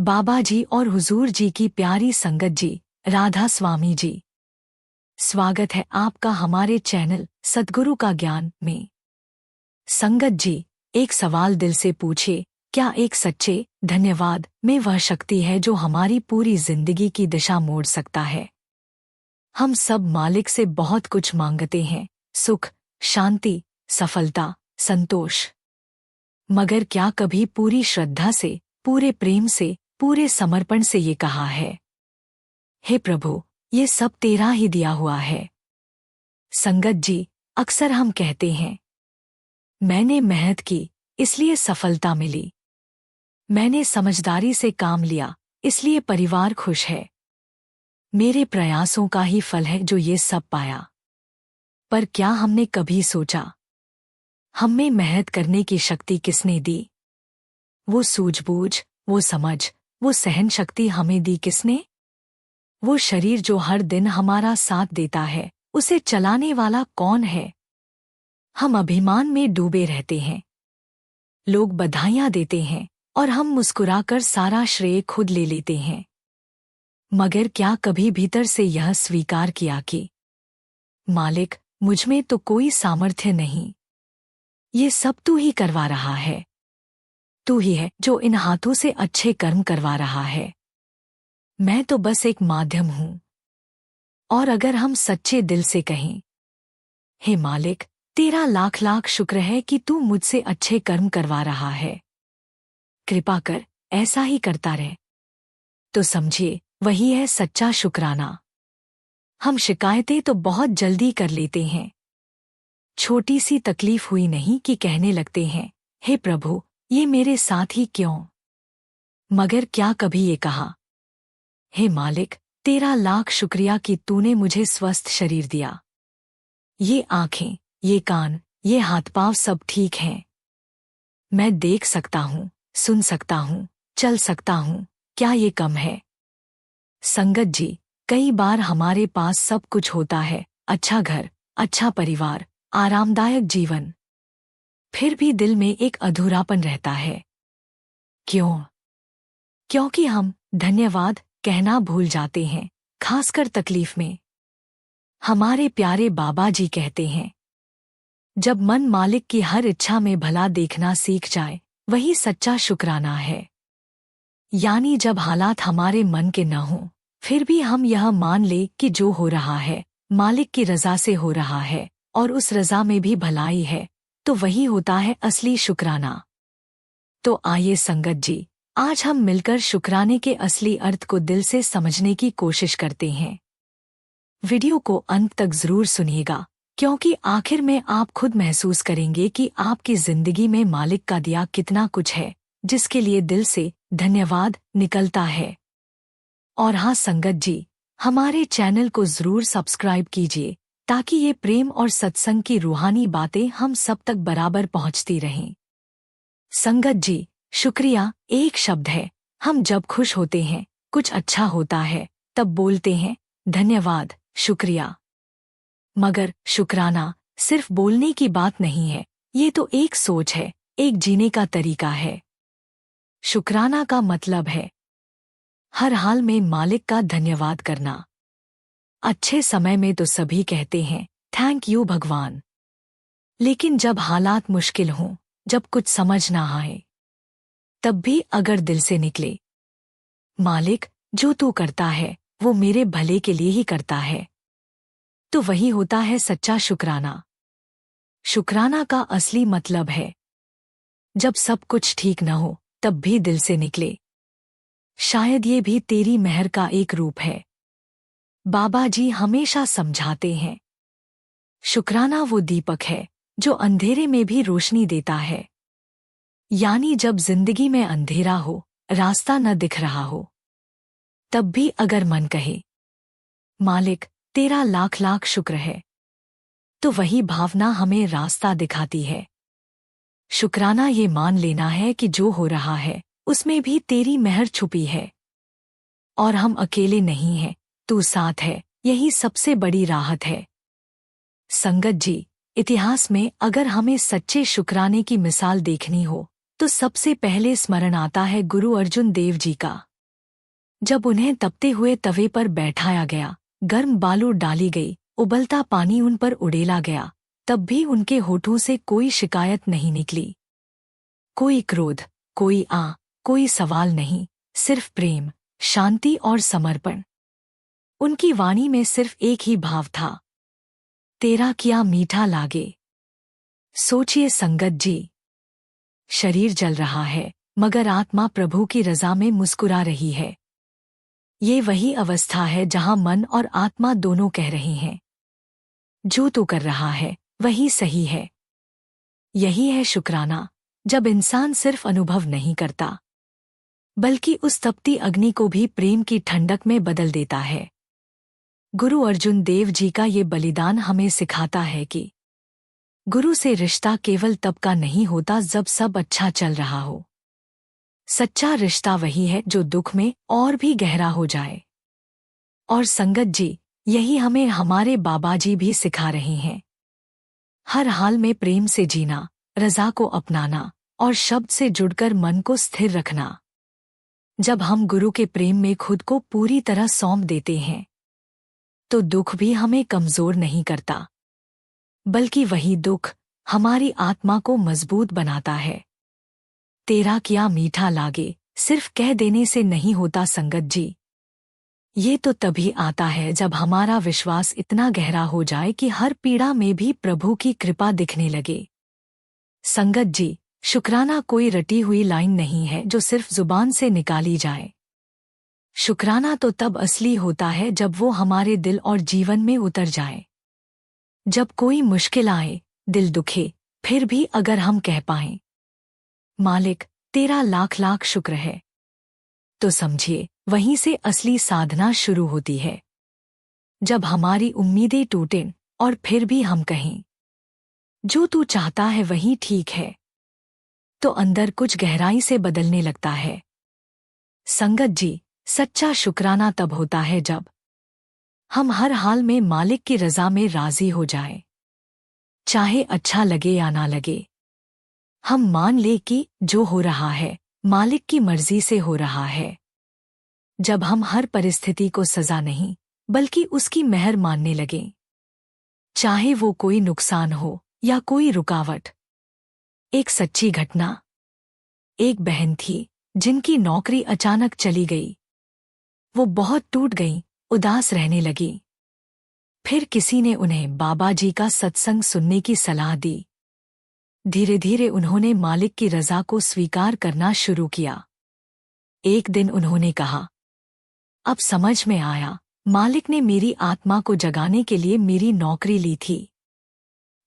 बाबा जी और हुजूर जी की प्यारी संगत जी, राधा स्वामी जी, स्वागत है आपका हमारे चैनल सद्गुरु का ज्ञान में। संगत जी, एक सवाल दिल से पूछे, क्या एक सच्चे धन्यवाद में वह शक्ति है जो हमारी पूरी जिंदगी की दिशा मोड़ सकता है? हम सब मालिक से बहुत कुछ मांगते हैं, सुख, शांति, सफलता, संतोष। मगर क्या कभी पूरी श्रद्धा से, पूरे प्रेम से, पूरे समर्पण से ये कहा है, हे प्रभु, ये सब तेरा ही दिया हुआ है? संगत जी, अक्सर हम कहते हैं, मैंने मेहनत की इसलिए सफलता मिली, मैंने समझदारी से काम लिया इसलिए परिवार खुश है, मेरे प्रयासों का ही फल है जो ये सब पाया। पर क्या हमने कभी सोचा, हमें मेहनत करने की शक्ति किसने दी? वो सूझबूझ, वो समझ, वो सहन शक्ति हमें दी किसने? वो शरीर जो हर दिन हमारा साथ देता है, उसे चलाने वाला कौन है? हम अभिमान में डूबे रहते हैं, लोग बधाइयां देते हैं और हम मुस्कुराकर सारा श्रेय खुद ले लेते हैं। मगर क्या कभी भीतर से यह स्वीकार किया कि मालिक, मुझमें तो कोई सामर्थ्य नहीं, ये सब तू ही करवा रहा है, तू ही है जो इन हाथों से अच्छे कर्म करवा रहा है, मैं तो बस एक माध्यम हूं। और अगर हम सच्चे दिल से कहें, हे मालिक, तेरा लाख लाख शुक्र है कि तू मुझसे अच्छे कर्म करवा रहा है, कृपा कर ऐसा ही करता रहे, तो समझिए वही है सच्चा शुक्राना। हम शिकायतें तो बहुत जल्दी कर लेते हैं, छोटी सी तकलीफ हुई नहीं कि कहने लगते हैं, हे प्रभु, ये मेरे साथ ही क्यों? मगर क्या कभी ये कहा, हे मालिक, तेरा लाख शुक्रिया कि तूने मुझे स्वस्थ शरीर दिया, ये आंखें, ये कान, ये हाथ पांव सब ठीक हैं, मैं देख सकता हूँ, सुन सकता हूँ, चल सकता हूँ, क्या ये कम है? संगत जी, कई बार हमारे पास सब कुछ होता है, अच्छा घर, अच्छा परिवार, आरामदायक जीवन, फिर भी दिल में एक अधूरापन रहता है। क्यों? क्योंकि हम धन्यवाद कहना भूल जाते हैं, खासकर तकलीफ में। हमारे प्यारे बाबा जी कहते हैं, जब मन मालिक की हर इच्छा में भला देखना सीख जाए, वही सच्चा शुक्राना है। यानी जब हालात हमारे मन के न हों, फिर भी हम यह मान ले कि जो हो रहा है, मालिक की रजा से हो रहा है और उस रजा में भी भलाई है, तो वही होता है असली शुक्राना। तो आइए संगत जी, आज हम मिलकर शुक्राने के असली अर्थ को दिल से समझने की कोशिश करते हैं। वीडियो को अंत तक जरूर सुनिएगा, क्योंकि आखिर में आप खुद महसूस करेंगे कि आपकी जिंदगी में मालिक का दिया कितना कुछ है, जिसके लिए दिल से धन्यवाद निकलता है। और हाँ संगत जी, हमारे चैनल को जरूर सब्सक्राइब कीजिए, ताकि ये प्रेम और सत्संग की रूहानी बातें हम सब तक बराबर पहुंचती रहें। संगत जी, शुक्रिया एक शब्द है। हम जब खुश होते हैं, कुछ अच्छा होता है, तब बोलते हैं, धन्यवाद, शुक्रिया। मगर शुक्राना सिर्फ बोलने की बात नहीं है, ये तो एक सोच है, एक जीने का तरीका है। शुक्राना का मतलब है हर हाल में मालिक का धन्यवाद करना। अच्छे समय में तो सभी कहते हैं, थैंक यू भगवान। लेकिन जब हालात मुश्किल हों, जब कुछ समझ ना आए, तब भी अगर दिल से निकले, मालिक, जो तू करता है वो मेरे भले के लिए ही करता है, तो वही होता है सच्चा शुक्राना। शुक्राना का असली मतलब है, जब सब कुछ ठीक न हो तब भी दिल से निकले, शायद ये भी तेरी मेहर का एक रूप है। बाबा जी हमेशा समझाते हैं, शुक्राना वो दीपक है जो अंधेरे में भी रोशनी देता है। यानी जब जिंदगी में अंधेरा हो, रास्ता न दिख रहा हो, तब भी अगर मन कहे, मालिक, तेरा लाख लाख शुक्र है, तो वही भावना हमें रास्ता दिखाती है। शुक्राना ये मान लेना है कि जो हो रहा है, उसमें भी तेरी मेहर छुपी है और हम अकेले नहीं हैं, तू साथ है, यही सबसे बड़ी राहत है। संगत जी, इतिहास में अगर हमें सच्चे शुक्राने की मिसाल देखनी हो, तो सबसे पहले स्मरण आता है गुरु अर्जुन देव जी का। जब उन्हें तपते हुए तवे पर बैठाया गया, गर्म बालू डाली गई, उबलता पानी उन पर उड़ेला गया, तब भी उनके होठों से कोई शिकायत नहीं निकली। कोई क्रोध, कोई सवाल नहीं, सिर्फ प्रेम, शांति और समर्पण। उनकी वाणी में सिर्फ एक ही भाव था, तेरा क्या मीठा लागे। सोचिए संगत जी, शरीर जल रहा है मगर आत्मा प्रभु की रज़ा में मुस्कुरा रही है। ये वही अवस्था है जहां मन और आत्मा दोनों कह रही हैं, जो तू कर रहा है वही सही है। यही है शुक्राना, जब इंसान सिर्फ अनुभव नहीं करता बल्कि उस तपती अग्नि को भी प्रेम की ठंडक में बदल देता है। गुरु अर्जुन देव जी का ये बलिदान हमें सिखाता है कि गुरु से रिश्ता केवल तब का नहीं होता जब सब अच्छा चल रहा हो। सच्चा रिश्ता वही है जो दुख में और भी गहरा हो जाए। और संगत जी, यही हमें हमारे बाबा जी भी सिखा रहे हैं। हर हाल में प्रेम से जीना, रज़ा को अपनाना और शब्द से जुड़कर मन को स्थिर रखना। जब हम गुरु के प्रेम में खुद को पूरी तरह सौंप देते हैं तो दुख भी हमें कमजोर नहीं करता, बल्कि वही दुख हमारी आत्मा को मजबूत बनाता है। तेरा क्या मीठा लागे सिर्फ कह देने से नहीं होता संगत जी। ये तो तभी आता है जब हमारा विश्वास इतना गहरा हो जाए कि हर पीड़ा में भी प्रभु की कृपा दिखने लगे। संगत जी, शुक्राना कोई रटी हुई लाइन नहीं है जो सिर्फ जुबान से निकाली जाए। शुक्राना तो तब असली होता है जब वो हमारे दिल और जीवन में उतर जाए। जब कोई मुश्किल आए, दिल दुखे, फिर भी अगर हम कह पाएं, मालिक तेरा लाख लाख शुक्र है, तो समझिए वहीं से असली साधना शुरू होती है। जब हमारी उम्मीदें टूटें और फिर भी हम कहें, जो तू चाहता है वही ठीक है, तो अंदर कुछ गहराई से बदलने लगता है। संगत जी, सच्चा शुक्राना तब होता है जब हम हर हाल में मालिक की रज़ा में राज़ी हो जाएं। चाहे अच्छा लगे या ना लगे, हम मान ले कि जो हो रहा है मालिक की मर्जी से हो रहा है। जब हम हर परिस्थिति को सजा नहीं बल्कि उसकी मेहर मानने लगें, चाहे वो कोई नुकसान हो या कोई रुकावट। एक सच्ची घटना, एक बहन थी जिनकी नौकरी अचानक चली गई। वो बहुत टूट गई, उदास रहने लगी। फिर किसी ने उन्हें बाबा जी का सत्संग सुनने की सलाह दी। धीरे धीरे उन्होंने मालिक की रज़ा को स्वीकार करना शुरू किया। एक दिन उन्होंने कहा, अब समझ में आया, मालिक ने मेरी आत्मा को जगाने के लिए मेरी नौकरी ली थी।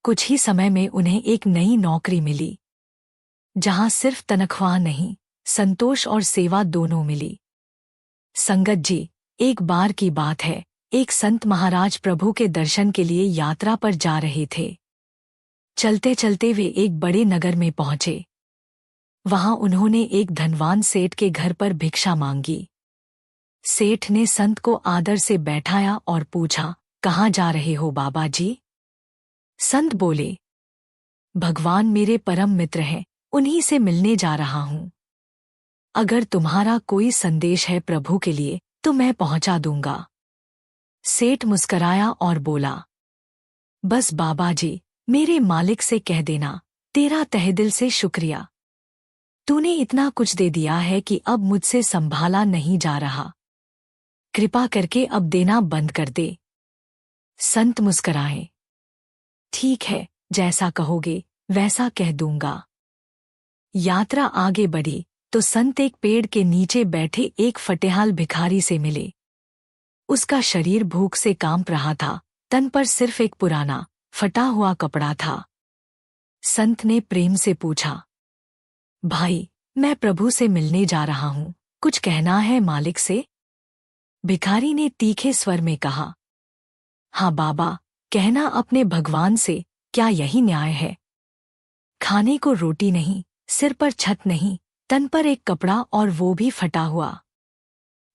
कुछ ही समय में उन्हें एक नई नौकरी मिली, जहां सिर्फ तनख्वाह नहीं, संतोष और सेवा दोनों मिली। संगत जी, एक बार की बात है, एक संत महाराज प्रभु के दर्शन के लिए यात्रा पर जा रहे थे। चलते चलते वे एक बड़े नगर में पहुंचे। वहां उन्होंने एक धनवान सेठ के घर पर भिक्षा मांगी। सेठ ने संत को आदर से बैठाया और पूछा, कहाँ जा रहे हो बाबा जी? संत बोले, भगवान मेरे परम मित्र हैं, उन्हीं से मिलने जा रहा हूं। अगर तुम्हारा कोई संदेश है प्रभु के लिए तो मैं पहुंचा दूंगा। सेठ मुस्कराया और बोला, बस बाबा जी, मेरे मालिक से कह देना, तेरा तहेदिल से शुक्रिया। तूने इतना कुछ दे दिया है कि अब मुझसे संभाला नहीं जा रहा। कृपा करके अब देना बंद कर दे। संत मुस्कराए, ठीक है, जैसा कहोगे वैसा कह दूंगा। यात्रा आगे बढ़ी तो संत एक पेड़ के नीचे बैठे एक फटेहाल भिखारी से मिले। उसका शरीर भूख से कांप रहा था, तन पर सिर्फ एक पुराना फटा हुआ कपड़ा था। संत ने प्रेम से पूछा, भाई, मैं प्रभु से मिलने जा रहा हूं, कुछ कहना है मालिक से? भिखारी ने तीखे स्वर में कहा, हाँ बाबा, कहना अपने भगवान से, क्या यही न्याय है? खाने को रोटी नहीं, सिर पर छत नहीं, तन पर एक कपड़ा और वो भी फटा हुआ।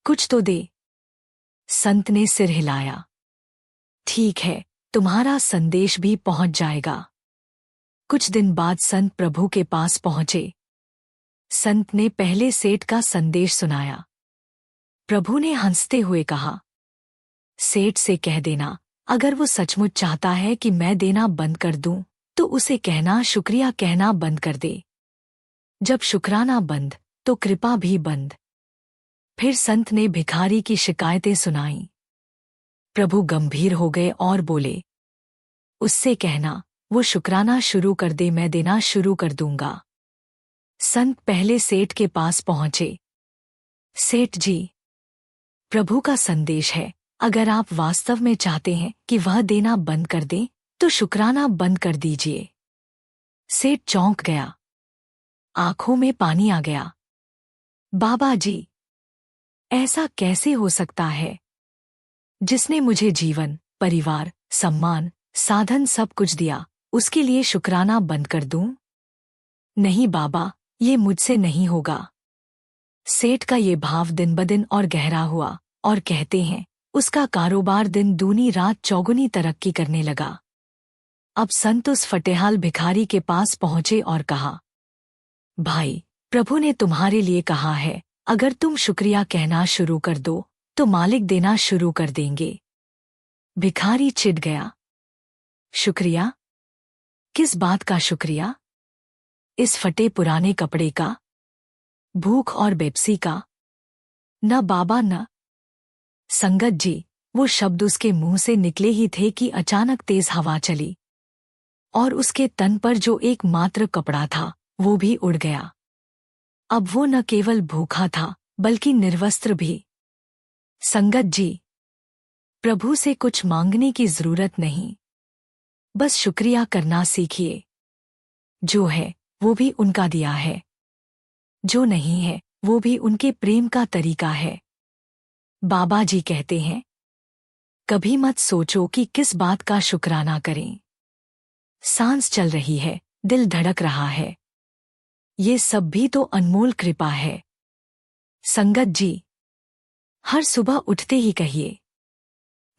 कुछ तो दे। संत ने सिर हिलाया, ठीक है, तुम्हारा संदेश भी पहुंच जाएगा। कुछ दिन बाद संत प्रभु के पास पहुंचे। संत ने पहले सेठ का संदेश सुनाया, प्रभु ने हंसते हुए कहा, सेठ से कह देना, अगर वो सचमुच चाहता है कि मैं देना बंद कर दूं, तो उसे कहना शुक्रिया कहना बंद कर दे। जब शुक्राना बंद, तो कृपा भी बंद। फिर संत ने भिखारी की शिकायतें सुनाईं। प्रभु गंभीर हो गए और बोले, उससे कहना वो शुक्राना शुरू कर दे, मैं देना शुरू कर दूंगा। संत पहले सेठ के पास पहुंचे। सेठ जी, प्रभु का संदेश है, अगर आप वास्तव में चाहते हैं कि वह देना बंद कर दें, तो शुक्राना बंद कर दीजिए। सेठ चौंक गया, आंखों में पानी आ गया। बाबा जी, ऐसा कैसे हो सकता है? जिसने मुझे जीवन, परिवार, सम्मान, साधन सब कुछ दिया, उसके लिए शुक्राना बंद कर दूं? नहीं बाबा, ये मुझसे नहीं होगा। सेठ का ये भाव दिन ब दिन और गहरा हुआ और कहते हैं, उसका कारोबार दिन दूनी रात चौगुनी तरक्की करने लगा। अब संत उस फटेहाल भिखारी के पास पहुंचे और कहा, भाई, प्रभु ने तुम्हारे लिए कहा है, अगर तुम शुक्रिया कहना शुरू कर दो, तो मालिक देना शुरू कर देंगे। भिखारी चिढ़ गया। शुक्रिया? किस बात का शुक्रिया? इस फटे पुराने कपड़े का? भूख और बेप्सी का? न बाबा न। संगत जी, वो शब्द उसके मुंह से निकले ही थे कि अचानक तेज हवा चली और उसके तन पर जो एकमात्र कपड़ा था, वो भी उड़ गया। अब वो न केवल भूखा था, बल्कि निर्वस्त्र भी। संगत जी, प्रभु से कुछ मांगने की जरूरत नहीं, बस शुक्रिया करना सीखिए। जो है, वो भी उनका दिया है। जो नहीं है, वो भी उनके प्रेम का तरीका है। बाबा जी कहते हैं, कभी मत सोचो कि किस बात का शुक्राना करें। सांस चल रही है, दिल धड़क रहा है, ये सब भी तो अनमोल कृपा है। संगत जी, हर सुबह उठते ही कहिए,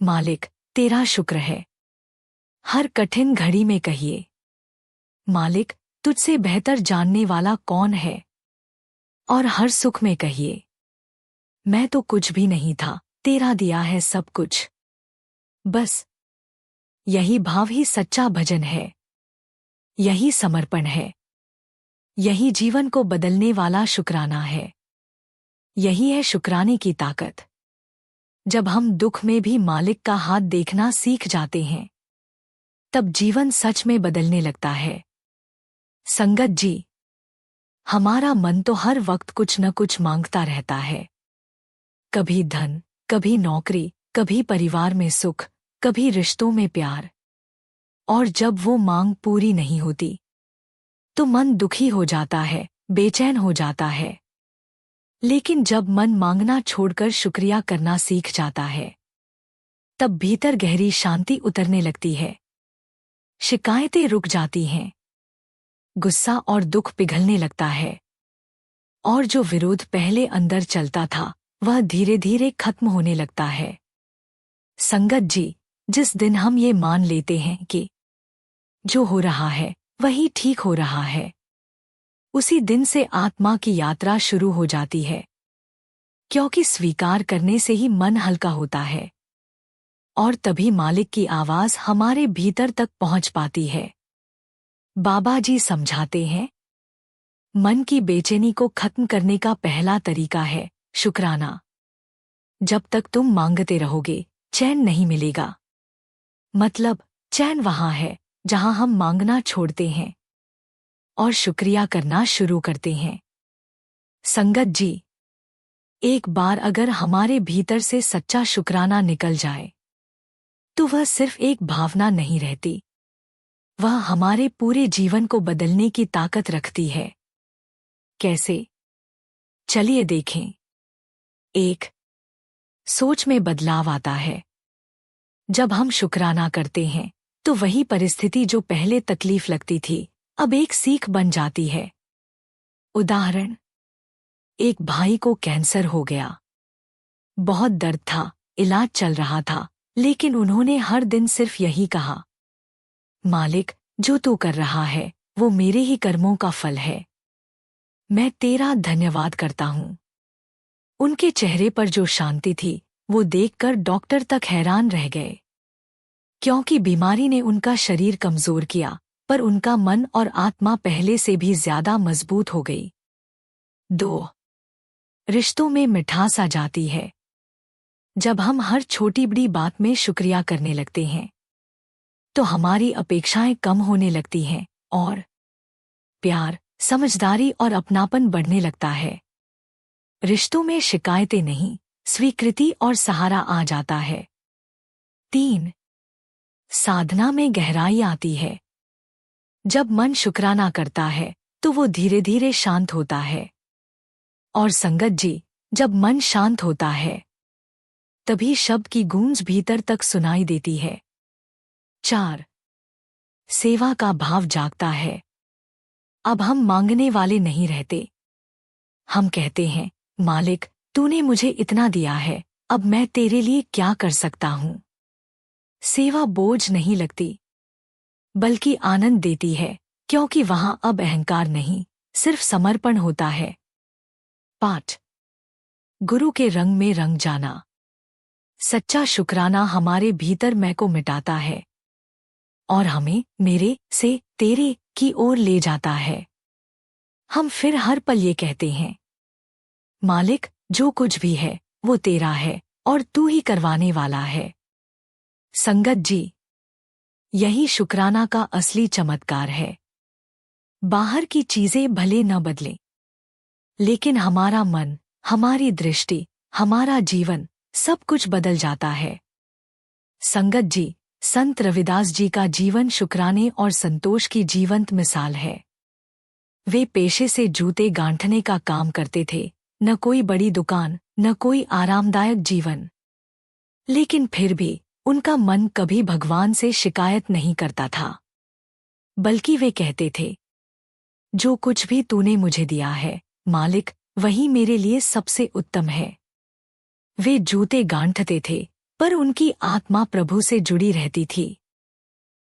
मालिक, तेरा शुक्र है। हर कठिन घड़ी में कहिए, मालिक, तुझसे बेहतर जानने वाला कौन है। और हर सुख में कहिए, मैं तो कुछ भी नहीं था, तेरा दिया है सब कुछ। बस यही भाव ही सच्चा भजन है, यही समर्पण है, यही जीवन को बदलने वाला शुक्राना है। यही है शुक्राने की ताकत। जब हम दुख में भी मालिक का हाथ देखना सीख जाते हैं, तब जीवन सच में बदलने लगता है। संगत जी, हमारा मन तो हर वक्त कुछ न कुछ मांगता रहता है। कभी धन, कभी नौकरी, कभी परिवार में सुख, कभी रिश्तों में प्यार। और जब वो मांग पूरी नहीं होती, तो मन दुखी हो जाता है, बेचैन हो जाता है। लेकिन जब मन मांगना छोड़कर शुक्रिया करना सीख जाता है, तब भीतर गहरी शांति उतरने लगती है। शिकायतें रुक जाती हैं, गुस्सा और दुख पिघलने लगता है, और जो विरोध पहले अंदर चलता था, वह धीरे धीरे खत्म होने लगता है। संगत जी, जिस दिन हम ये मान लेते हैं कि जो हो रहा है वही ठीक हो रहा है, उसी दिन से आत्मा की यात्रा शुरू हो जाती है। क्योंकि स्वीकार करने से ही मन हल्का होता है, और तभी मालिक की आवाज हमारे भीतर तक पहुंच पाती है। बाबा जी समझाते हैं, मन की बेचैनी को खत्म करने का पहला तरीका है शुक्राना। जब तक तुम मांगते रहोगे, चैन नहीं मिलेगा। मतलब, चैन वहां है जहां हम मांगना छोड़ते हैं और शुक्रिया करना शुरू करते हैं। संगत जी, एक बार अगर हमारे भीतर से सच्चा शुक्राना निकल जाए, तो वह सिर्फ एक भावना नहीं रहती, वह हमारे पूरे जीवन को बदलने की ताकत रखती है। कैसे? चलिए देखें। 1. सोच में बदलाव आता है। जब हम शुक्राना करते हैं, तो वही परिस्थिति जो पहले तकलीफ लगती थी, अब एक सीख बन जाती है। उदाहरण, एक भाई को कैंसर हो गया। बहुत दर्द था, इलाज चल रहा था, लेकिन उन्होंने हर दिन सिर्फ यही कहा, मालिक, जो तू कर रहा है, वो मेरे ही कर्मों का फल है। मैं तेरा धन्यवाद करता हूँ। उनके चेहरे पर जो शांति थी वो देखकर डॉक्टर तक हैरान रह गए, क्योंकि बीमारी ने उनका शरीर कमजोर किया पर उनका मन और आत्मा पहले से भी ज्यादा मजबूत हो गई। 2. रिश्तों में मिठास आ जाती है। जब हम हर छोटी बड़ी बात में शुक्रिया करने लगते हैं तो हमारी अपेक्षाएं कम होने लगती हैं और प्यार, समझदारी और अपनापन बढ़ने लगता है। रिश्तों में शिकायतें नहीं, स्वीकृति और सहारा आ जाता है। 3. साधना में गहराई आती है। जब मन शुक्राना करता है तो वो धीरे धीरे शांत होता है। और संगत जी, जब मन शांत होता है तभी शब्द की गूंज भीतर तक सुनाई देती है। 4. सेवा का भाव जागता है। अब हम मांगने वाले नहीं रहते। हम कहते हैं, मालिक, तूने मुझे इतना दिया है, अब मैं तेरे लिए क्या कर सकता हूँ। सेवा बोझ नहीं लगती बल्कि आनंद देती है, क्योंकि वहां अब अहंकार नहीं, सिर्फ समर्पण होता है। 5. गुरु के रंग में रंग जाना। सच्चा शुक्राना हमारे भीतर मैं को मिटाता है और हमें मेरे से तेरे की ओर ले जाता है। हम फिर हर पल ये कहते हैं, मालिक, जो कुछ भी है वो तेरा है और तू ही करवाने वाला है। संगत जी, यही शुक्राना का असली चमत्कार है। बाहर की चीजें भले न बदलें, लेकिन हमारा मन, हमारी दृष्टि, हमारा जीवन, सब कुछ बदल जाता है। संगत जी, संत रविदास जी का जीवन शुक्राने और संतोष की जीवंत मिसाल है। वे पेशे से जूते गांठने का काम करते थे, न कोई बड़ी दुकान, न कोई आरामदायक जीवन। लेकिन फिर भी उनका मन कभी भगवान से शिकायत नहीं करता था, बल्कि वे कहते थे, जो कुछ भी तूने मुझे दिया है मालिक, वही मेरे लिए सबसे उत्तम है। वे जूते गांठते थे पर उनकी आत्मा प्रभु से जुड़ी रहती थी।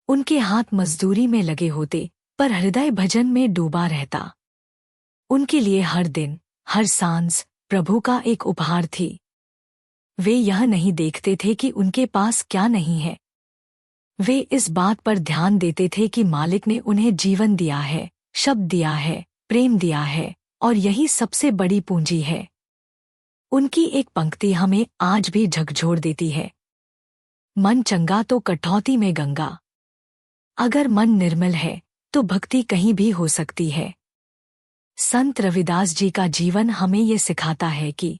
उनके हाथ मजदूरी में लगे होते पर हृदय भजन में डूबा रहता। उनके लिए हर दिन, हर सांझ प्रभु का एक उपहार थी। वे यह नहीं देखते थे कि उनके पास क्या नहीं है। वे इस बात पर ध्यान देते थे कि मालिक ने उन्हें जीवन दिया है, शब्द दिया है, प्रेम दिया है, और यही सबसे बड़ी पूंजी है। उनकी एक पंक्ति हमें आज भी झकझोर देती है, मन चंगा तो कठौती में गंगा। अगर मन निर्मल है तो भक्ति कहीं भी हो सकती है। संत रविदास जी का जीवन हमें ये सिखाता है कि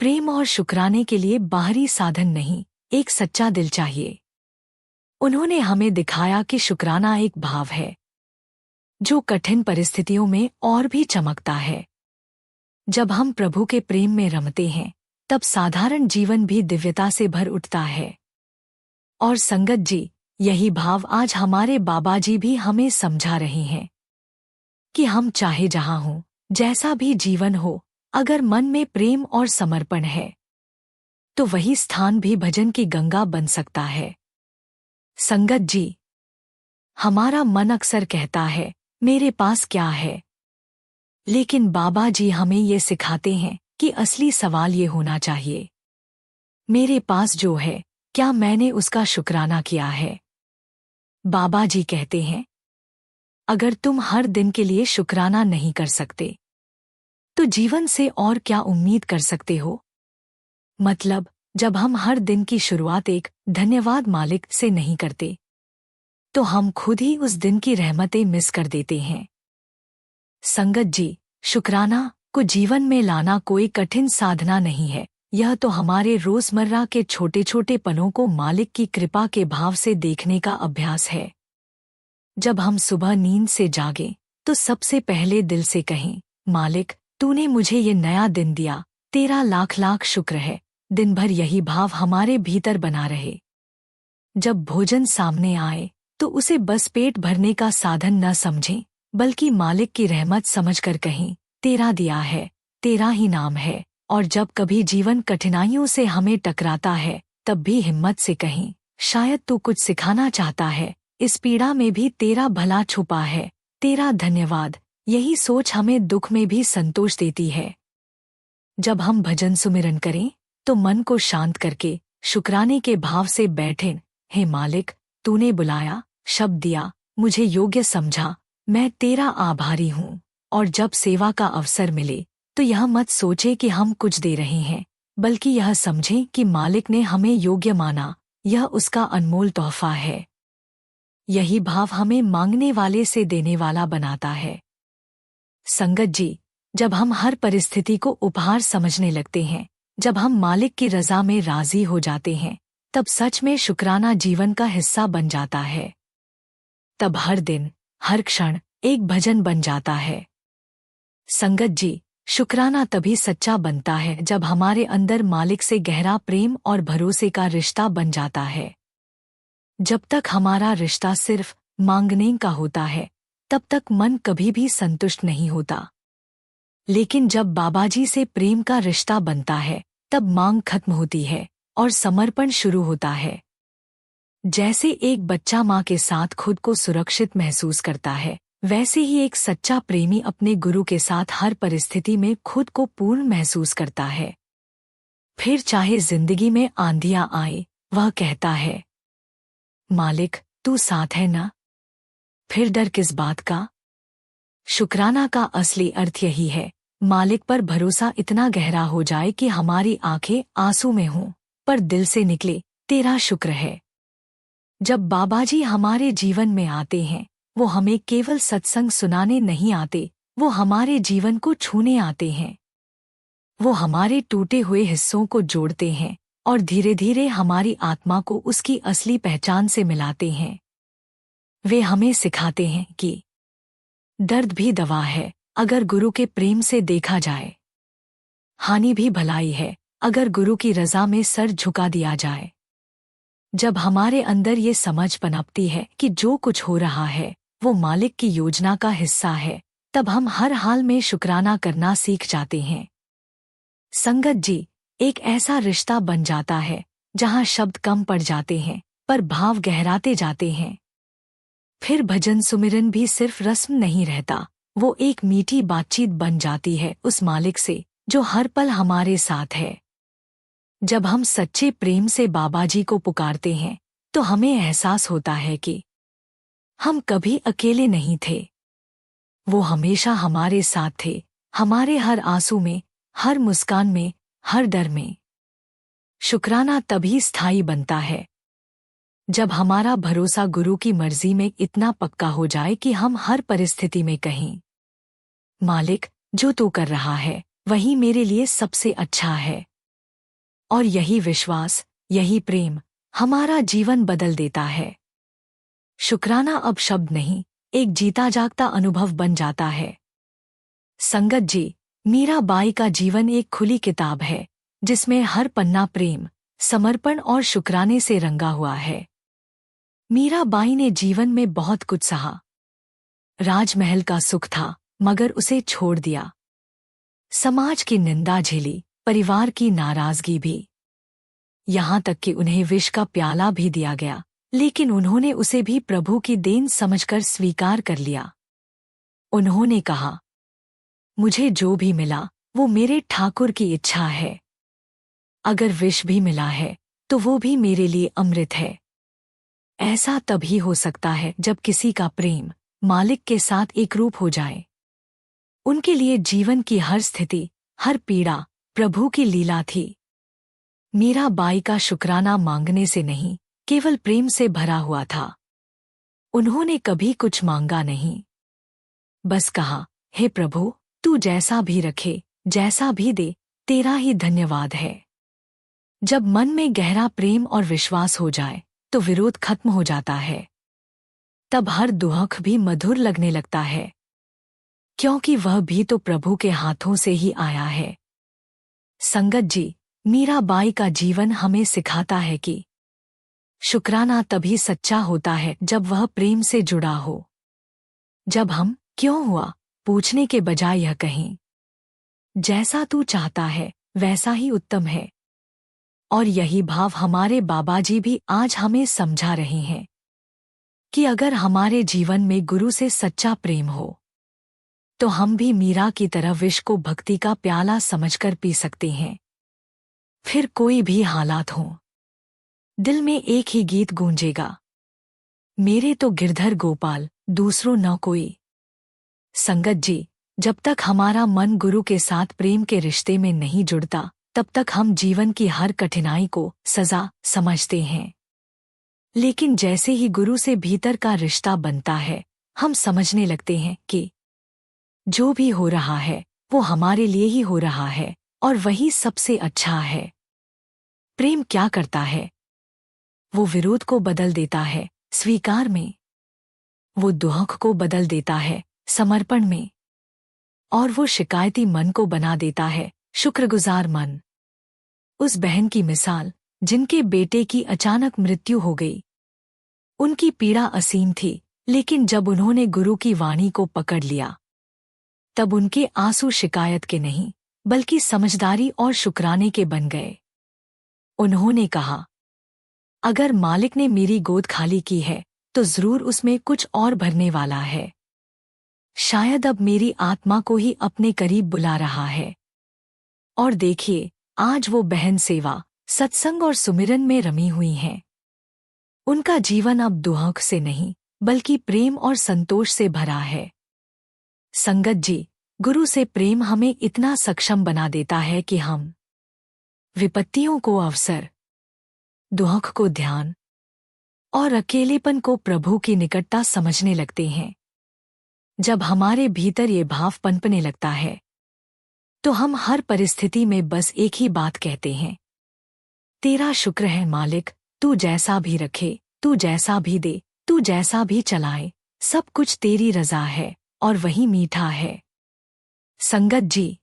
प्रेम और शुक्राने के लिए बाहरी साधन नहीं, एक सच्चा दिल चाहिए। उन्होंने हमें दिखाया कि शुक्राना एक भाव है जो कठिन परिस्थितियों में और भी चमकता है। जब हम प्रभु के प्रेम में रमते हैं तब साधारण जीवन भी दिव्यता से भर उठता है। और संगत जी, यही भाव आज हमारे बाबा जी भी हमें समझा रहे हैं कि हम चाहे जहां हों, जैसा भी जीवन हो, अगर मन में प्रेम और समर्पण है तो वही स्थान भी भजन की गंगा बन सकता है। संगत जी, हमारा मन अक्सर कहता है, मेरे पास क्या है, लेकिन बाबा जी हमें ये सिखाते हैं कि असली सवाल ये होना चाहिए, मेरे पास जो है क्या मैंने उसका शुक्राना किया है। बाबा जी कहते हैं, अगर तुम हर दिन के लिए शुक्राना नहीं कर सकते तो जीवन से और क्या उम्मीद कर सकते हो। मतलब, जब हम हर दिन की शुरुआत एक धन्यवाद मालिक से नहीं करते तो हम खुद ही उस दिन की रहमतें मिस कर देते हैं। संगत जी, शुक्राना को जीवन में लाना कोई कठिन साधना नहीं है। यह तो हमारे रोजमर्रा के छोटे छोटे पलों को मालिक की कृपा के भाव से देखने का अभ्यास है। जब हम सुबह नींद से जागें तो सबसे पहले दिल से कहें, मालिक, तूने मुझे ये नया दिन दिया, तेरा लाख लाख शुक्र है। दिन भर यही भाव हमारे भीतर बना रहे। जब भोजन सामने आए तो उसे बस पेट भरने का साधन न समझें, बल्कि मालिक की रहमत समझकर कहें, तेरा दिया है, तेरा ही नाम है। और जब कभी जीवन कठिनाइयों से हमें टकराता है तब भी हिम्मत से कहें, शायद तू कुछ सिखाना चाहता है, इस पीड़ा में भी तेरा भला छुपा है, तेरा धन्यवाद। यही सोच हमें दुख में भी संतोष देती है। जब हम भजन सुमिरन करें तो मन को शांत करके शुक्राने के भाव से बैठें। हे मालिक, तूने बुलाया, शब्द दिया, मुझे योग्य समझा, मैं तेरा आभारी हूँ। और जब सेवा का अवसर मिले तो यह मत सोचे कि हम कुछ दे रहे हैं, बल्कि यह समझें कि मालिक ने हमें योग्य माना, यह उसका अनमोल तोहफा है। यही भाव हमें मांगने वाले से देने वाला बनाता है। संगत जी, जब हम हर परिस्थिति को उपहार समझने लगते हैं, जब हम मालिक की रज़ा में राज़ी हो जाते हैं, तब सच में शुक्राना जीवन का हिस्सा बन जाता है। तब हर दिन, हर क्षण एक भजन बन जाता है। संगत जी, शुक्राना तभी सच्चा बनता है जब हमारे अंदर मालिक से गहरा प्रेम और भरोसे का रिश्ता बन जाता है। जब तक हमारा रिश्ता सिर्फ मांगने का होता है, तब तक मन कभी भी संतुष्ट नहीं होता। लेकिन जब बाबाजी से प्रेम का रिश्ता बनता है, तब मांग खत्म होती है और समर्पण शुरू होता है। जैसे एक बच्चा माँ के साथ खुद को सुरक्षित महसूस करता है, वैसे ही एक सच्चा प्रेमी अपने गुरु के साथ हर परिस्थिति में खुद को पूर्ण महसूस करता है। फिर चाहे जिंदगी में आंधियां आए, वह कहता है, मालिक तू साथ है ना, फिर डर किस बात का। शुक्राना का असली अर्थ यही है, मालिक पर भरोसा इतना गहरा हो जाए कि हमारी आंखें आंसू में हों, पर दिल से निकले, तेरा शुक्र है। जब बाबाजी हमारे जीवन में आते हैं, वो हमें केवल सत्संग सुनाने नहीं आते, वो हमारे जीवन को छूने आते हैं। वो हमारे टूटे हुए हिस्सों को जोड़ते हैं और धीरे धीरे हमारी आत्मा को उसकी असली पहचान से मिलाते हैं। वे हमें सिखाते हैं कि दर्द भी दवा है अगर गुरु के प्रेम से देखा जाए, हानि भी भलाई है अगर गुरु की रज़ा में सर झुका दिया जाए। जब हमारे अंदर ये समझ पनपती है कि जो कुछ हो रहा है वो मालिक की योजना का हिस्सा है, तब हम हर हाल में शुक्राना करना सीख जाते हैं। संगत जी, एक ऐसा रिश्ता बन जाता है जहां शब्द कम पड़ जाते हैं पर भाव गहराते जाते हैं। फिर भजन सुमिरन भी सिर्फ रस्म नहीं रहता, वो एक मीठी बातचीत बन जाती है उस मालिक से जो हर पल हमारे साथ है। जब हम सच्चे प्रेम से बाबाजी को पुकारते हैं तो हमें एहसास होता है कि हम कभी अकेले नहीं थे। वो हमेशा हमारे साथ थे, हमारे हर आंसू में, हर मुस्कान में, हर डर में। शुक्राना तभी स्थायी बनता है जब हमारा भरोसा गुरु की मर्जी में इतना पक्का हो जाए कि हम हर परिस्थिति में कहें, मालिक जो तू कर रहा है वही मेरे लिए सबसे अच्छा है। और यही विश्वास, यही प्रेम हमारा जीवन बदल देता है। शुक्राना अब शब्द नहीं, एक जीता जागता अनुभव बन जाता है। संगत जी, मीराबाई का जीवन एक खुली किताब है जिसमें हर पन्ना प्रेम, समर्पण और शुक्राने से रंगा हुआ है। मीराबाई ने जीवन में बहुत कुछ सहा। राजमहल का सुख था मगर उसे छोड़ दिया। समाज की निंदा झेली, परिवार की नाराजगी भी, यहाँ तक कि उन्हें विष का प्याला भी दिया गया, लेकिन उन्होंने उसे भी प्रभु की देन समझकर स्वीकार कर लिया। उन्होंने कहा, मुझे जो भी मिला वो मेरे ठाकुर की इच्छा है। अगर विष भी मिला है तो वो भी मेरे लिए अमृत है। ऐसा तभी हो सकता है जब किसी का प्रेम मालिक के साथ एकरूप हो जाए। उनके लिए जीवन की हर स्थिति, हर पीड़ा प्रभु की लीला थी। मीराबाई का शुक्राना मांगने से नहीं, केवल प्रेम से भरा हुआ था। उन्होंने कभी कुछ मांगा नहीं, बस कहा, हे प्रभु, तू जैसा भी रखे, जैसा भी दे, तेरा ही धन्यवाद है। जब मन में गहरा प्रेम और विश्वास हो जाए तो विरोध खत्म हो जाता है। तब हर दुख भी मधुर लगने लगता है, क्योंकि वह भी तो प्रभु के हाथों से ही आया है। संगत जी, मीराबाई का जीवन हमें सिखाता है कि शुक्राना तभी सच्चा होता है जब वह प्रेम से जुड़ा हो। जब हम क्यों हुआ पूछने के बजाय यह कहें, जैसा तू चाहता है वैसा ही उत्तम है। और यही भाव हमारे बाबाजी भी आज हमें समझा रहे हैं कि अगर हमारे जीवन में गुरु से सच्चा प्रेम हो तो हम भी मीरा की तरह विष को भक्ति का प्याला समझकर पी सकते हैं। फिर कोई भी हालात हों, दिल में एक ही गीत गूंजेगा, मेरे तो गिरधर गोपाल, दूसरों न कोई। संगत जी, जब तक हमारा मन गुरु के साथ प्रेम के रिश्ते में नहीं जुड़ता, तब तक हम जीवन की हर कठिनाई को सजा समझते हैं। लेकिन जैसे ही गुरु से भीतर का रिश्ता बनता है, हम समझने लगते हैं कि जो भी हो रहा है वो हमारे लिए ही हो रहा है और वही सबसे अच्छा है। प्रेम क्या करता है? वो विरोध को बदल देता है स्वीकार में, वो दुख को बदल देता है समर्पण में, और वो शिकायती मन को बना देता है शुक्रगुजार मन। उस बहन की मिसाल जिनके बेटे की अचानक मृत्यु हो गई। उनकी पीड़ा असीम थी, लेकिन जब उन्होंने गुरु की वाणी को पकड़ लिया, तब उनके आंसू शिकायत के नहीं बल्कि समझदारी और शुक्राने के बन गए। उन्होंने कहा, अगर मालिक ने मेरी गोद खाली की है तो जरूर उसमें कुछ और भरने वाला है। शायद अब मेरी आत्मा को ही अपने करीब बुला रहा है। और देखिए, आज वो बहन सेवा, सत्संग और सुमिरन में रमी हुई हैं। उनका जीवन अब दुख से नहीं बल्कि प्रेम और संतोष से भरा है। संगत जी, गुरु से प्रेम हमें इतना सक्षम बना देता है कि हम विपत्तियों को अवसर, दुख को ध्यान और अकेलेपन को प्रभु की निकटता समझने लगते हैं। जब हमारे भीतर ये भाव पनपने लगता है, तो हम हर परिस्थिति में बस एक ही बात कहते हैं, तेरा शुक्र है मालिक, तू जैसा भी रखे, तू जैसा भी दे, तू जैसा भी चलाए, सब कुछ तेरी रजा है और वही मीठा है। संगत जी,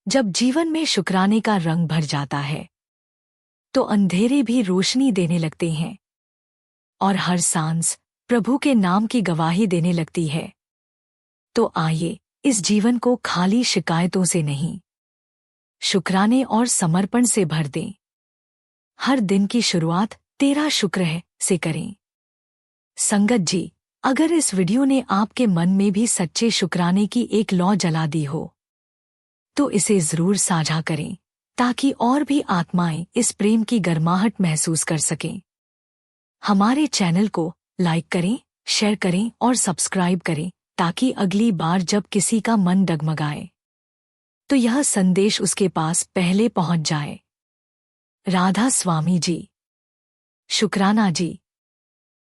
जब जीवन में शुक्राने का रंग भर जाता है, तो अंधेरे भी रोशनी देने लगते हैं और हर सांस प्रभु के नाम की गवाही देने लगती है। तो आइए इस जीवन को खाली शिकायतों से नहीं, शुक्राने और समर्पण से भर दें। हर दिन की शुरुआत तेरा शुक्र है से करें। संगत जी, अगर इस वीडियो ने आपके मन में भी सच्चे शुक्राने की एक लौ जला दी हो, तो इसे जरूर साझा करें ताकि और भी आत्माएं इस प्रेम की गर्माहट महसूस कर सकें। हमारे चैनल को लाइक करें, शेयर करें और सब्सक्राइब करें ताकि अगली बार जब किसी का मन डगमगाए तो यह संदेश उसके पास पहले पहुंच जाए। राधा स्वामी जी। शुक्राना जी।